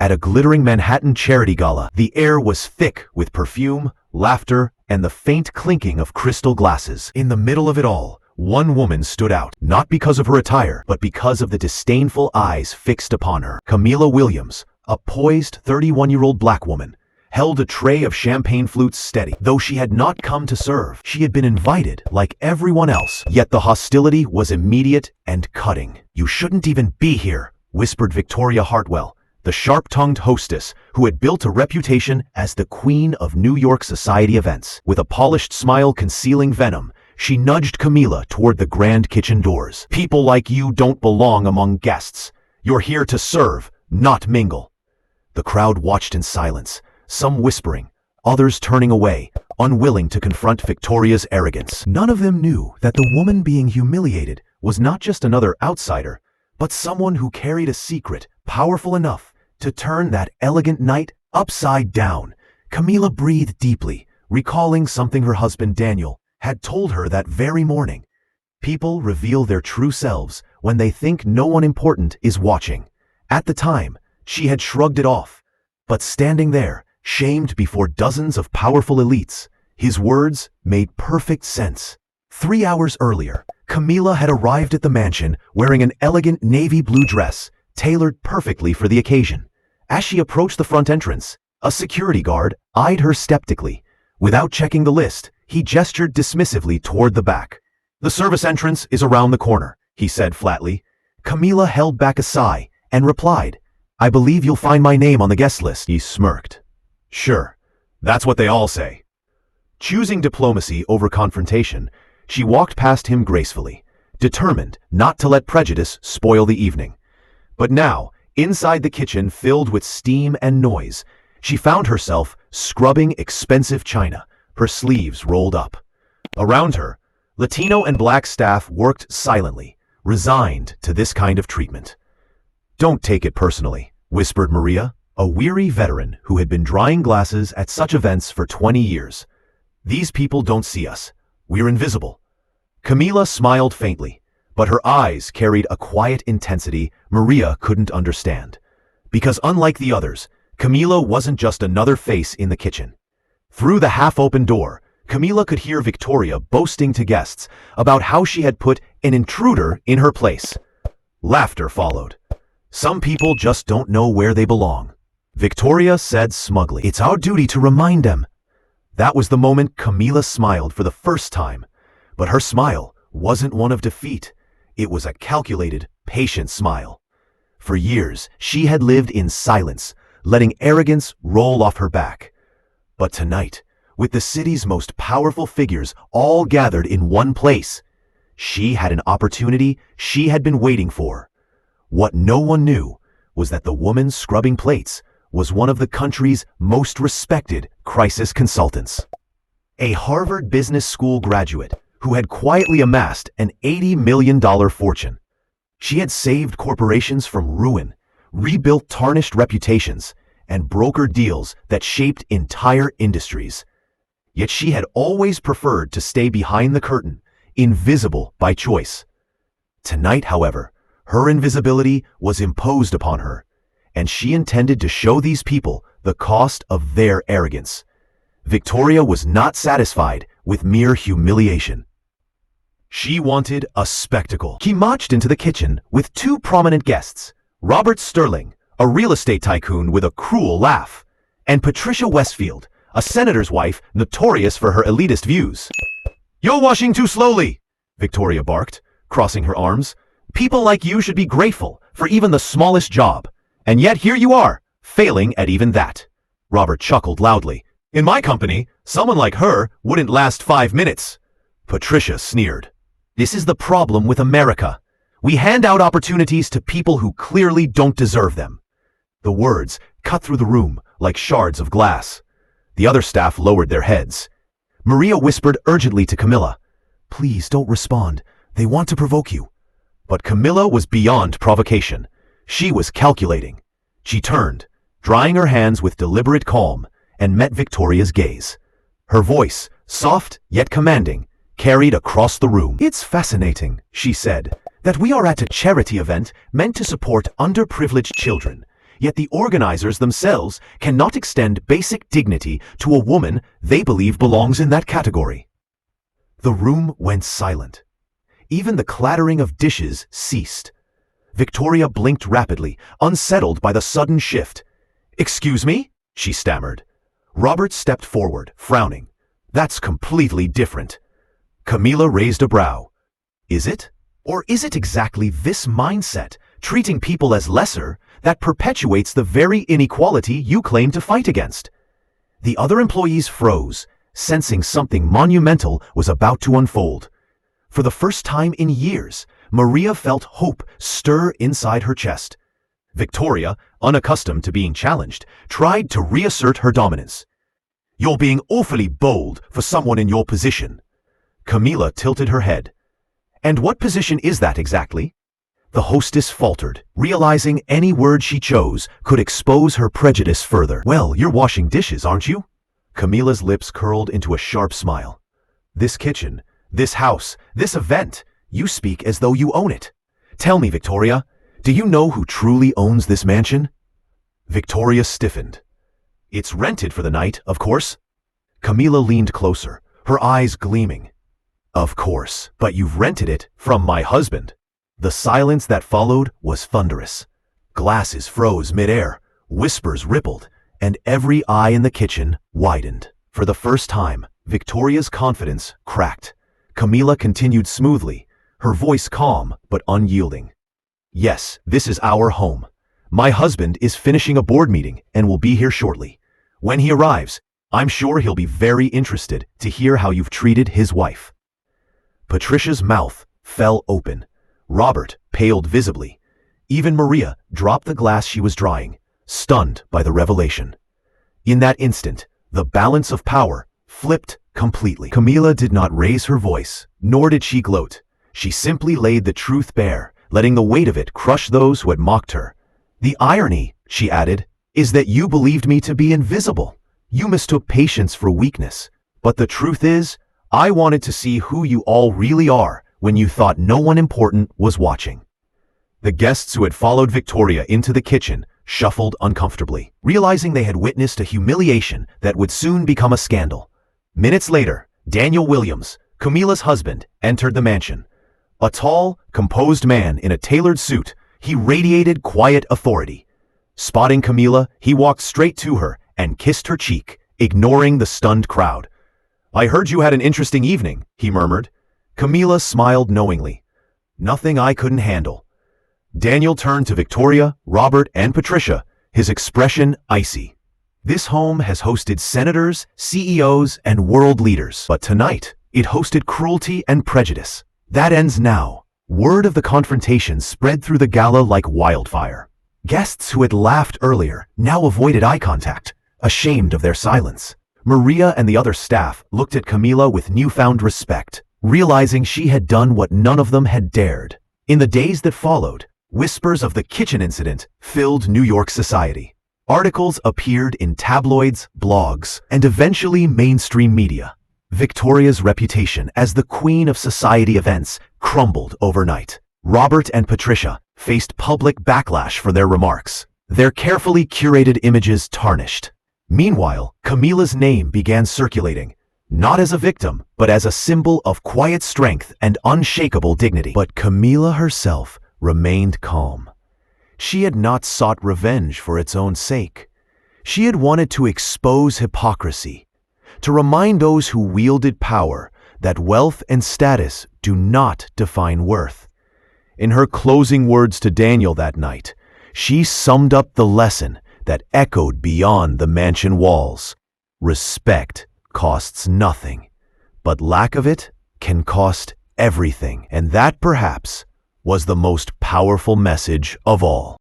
At a glittering Manhattan charity gala, the air was thick with perfume, laughter, and the faint clinking of crystal glasses. In the middle of it all, one woman stood out, not because of her attire, but because of the disdainful eyes fixed upon her. Camilla Williams, a poised 31-year-old black woman, held a tray of champagne flutes steady. Though she had not come to serve, she had been invited like everyone else. Yet the hostility was immediate and cutting. "You shouldn't even be here," whispered Victoria Hartwell, the sharp-tongued hostess who had built a reputation as the queen of New York society events. With a polished smile concealing venom, she nudged Camilla toward the grand kitchen doors. "People like you don't belong among guests. You're here to serve, not mingle." The crowd watched in silence, some whispering, others turning away, unwilling to confront Victoria's arrogance. None of them knew that the woman being humiliated was not just another outsider, but someone who carried a secret powerful enough to turn that elegant night upside down. Camilla breathed deeply, recalling something her husband Daniel had told her that very morning. People reveal their true selves when they think no one important is watching. At the time, she had shrugged it off, but standing there, shamed before dozens of powerful elites, his words made perfect sense. 3 hours earlier, Camilla had arrived at the mansion wearing an elegant navy blue dress, tailored perfectly for the occasion. As she approached the front entrance, a security guard eyed her skeptically. Without checking the list, he gestured dismissively toward the back. "The service entrance is around the corner," he said flatly. Camilla held back a sigh and replied, "I believe you'll find my name on the guest list." He smirked. "Sure, that's what they all say." Choosing diplomacy over confrontation, she walked past him gracefully, determined not to let prejudice spoil the evening. But now, inside the kitchen filled with steam and noise, she found herself scrubbing expensive china, her sleeves rolled up. Around her, Latino and black staff worked silently, resigned to this kind of treatment. "Don't take it personally," whispered Maria, a weary veteran who had been drying glasses at such events for 20 years. "These people don't see us. We're invisible." Camilla smiled faintly, but her eyes carried a quiet intensity Maria couldn't understand. Because unlike the others, Camilla wasn't just another face in the kitchen. Through the half-open door, Camilla could hear Victoria boasting to guests about how she had put an intruder in her place. Laughter followed. "Some people just don't know where they belong," Victoria said smugly. "It's our duty to remind them." That was the moment Camilla smiled for the first time. But her smile wasn't one of defeat. It was a calculated, patient smile. For years, she had lived in silence, letting arrogance roll off her back. But tonight, with the city's most powerful figures all gathered in one place, she had an opportunity she had been waiting for. What no one knew was that the woman scrubbing plates was one of the country's most respected crisis consultants. A Harvard Business School graduate who had quietly amassed an $80 million fortune. She had saved corporations from ruin, rebuilt tarnished reputations, and brokered deals that shaped entire industries. Yet she had always preferred to stay behind the curtain, invisible by choice. Tonight, however, her invisibility was imposed upon her, and she intended to show these people the cost of their arrogance. Victoria was not satisfied with mere humiliation. She wanted a spectacle. She marched into the kitchen with two prominent guests, Robert Sterling, a real estate tycoon with a cruel laugh, and Patricia Westfield, a senator's wife notorious for her elitist views. "You're washing too slowly," Victoria barked, crossing her arms. "People like you should be grateful for even the smallest job. And yet here you are, failing at even that." Robert chuckled loudly. "In my company, someone like her wouldn't last 5 minutes." Patricia sneered. "This is the problem with America. We hand out opportunities to people who clearly don't deserve them." The words cut through the room like shards of glass. The other staff lowered their heads. Maria whispered urgently to Camilla, "Please don't respond. They want to provoke you." But Camilla was beyond provocation. She was calculating. She turned, drying her hands with deliberate calm, and met Victoria's gaze. Her voice, soft yet commanding, carried across the room. "It's fascinating," she said, "that we are at a charity event meant to support underprivileged children, Yet the organizers themselves cannot extend basic dignity to a woman they believe belongs in that category. The room went silent. Even the clattering of dishes ceased. Victoria blinked rapidly, unsettled by the sudden shift. "Excuse me?" she stammered. Robert stepped forward, frowning. "That's completely different." Camila raised a brow. "Is it? Or is it exactly this mindset, treating people as lesser, that perpetuates the very inequality you claim to fight against?" The other employees froze, sensing something monumental was about to unfold. For the first time in years, Maria felt hope stir inside her chest. Victoria, unaccustomed to being challenged, tried to reassert her dominance. "You're being awfully bold for someone in your position." Camila tilted her head. "And what position is that exactly?" The hostess faltered, realizing any word she chose could expose her prejudice further. "Well, you're washing dishes, aren't you?" Camila's lips curled into a sharp smile. "This kitchen, this house, this event, you speak as though you own it. Tell me, Victoria, do you know who truly owns this mansion?" Victoria stiffened. "It's rented for the night, of course." Camila leaned closer, her eyes gleaming. "Of course, but you've rented it from my husband." The silence that followed was thunderous. Glasses froze midair, whispers rippled, and every eye in the kitchen widened. For the first time, Victoria's confidence cracked. Camila continued smoothly, her voice calm but unyielding. "Yes, this is our home. My husband is finishing a board meeting and will be here shortly. When he arrives, I'm sure he'll be very interested to hear how you've treated his wife." Patricia's mouth fell open. Robert paled visibly. Even Maria dropped the glass she was drying, stunned by the revelation. In that instant, the balance of power flipped completely. Camila did not raise her voice, nor did she gloat. She simply laid the truth bare, letting the weight of it crush those who had mocked her. "The irony," she added, "is that you believed me to be invisible. You mistook patience for weakness. But the truth is, I wanted to see who you all really are when you thought no one important was watching." The guests who had followed Victoria into the kitchen shuffled uncomfortably, realizing they had witnessed a humiliation that would soon become a scandal. Minutes later, Daniel Williams, Camila's husband, entered the mansion. A tall, composed man in a tailored suit, he radiated quiet authority. Spotting Camila, he walked straight to her and kissed her cheek, ignoring the stunned crowd. "I heard you had an interesting evening," he murmured. Camila smiled knowingly. "Nothing I couldn't handle." Daniel turned to Victoria, Robert, and Patricia, his expression icy. "This home has hosted senators, CEOs, and world leaders, but tonight it hosted cruelty and prejudice. That ends now." Word of the confrontation spread through the gala like wildfire. Guests who had laughed earlier now avoided eye contact, ashamed of their silence. Maria and the other staff looked at Camila with newfound respect, realizing she had done what none of them had dared. In the days that followed, whispers of the kitchen incident filled New York society. Articles appeared in tabloids, blogs, and eventually mainstream media. Victoria's reputation as the queen of society events crumbled overnight. Robert and Patricia faced public backlash for their remarks, their carefully curated images tarnished. Meanwhile, Camila's name began circulating, not as a victim, but as a symbol of quiet strength and unshakable dignity. But Camila herself remained calm. She had not sought revenge for its own sake. She had wanted to expose hypocrisy, to remind those who wielded power that wealth and status do not define worth. In her closing words to Daniel that night, she summed up the lesson that echoed beyond the mansion walls. Respect costs nothing, but lack of it can cost everything. And that, perhaps, was the most powerful message of all.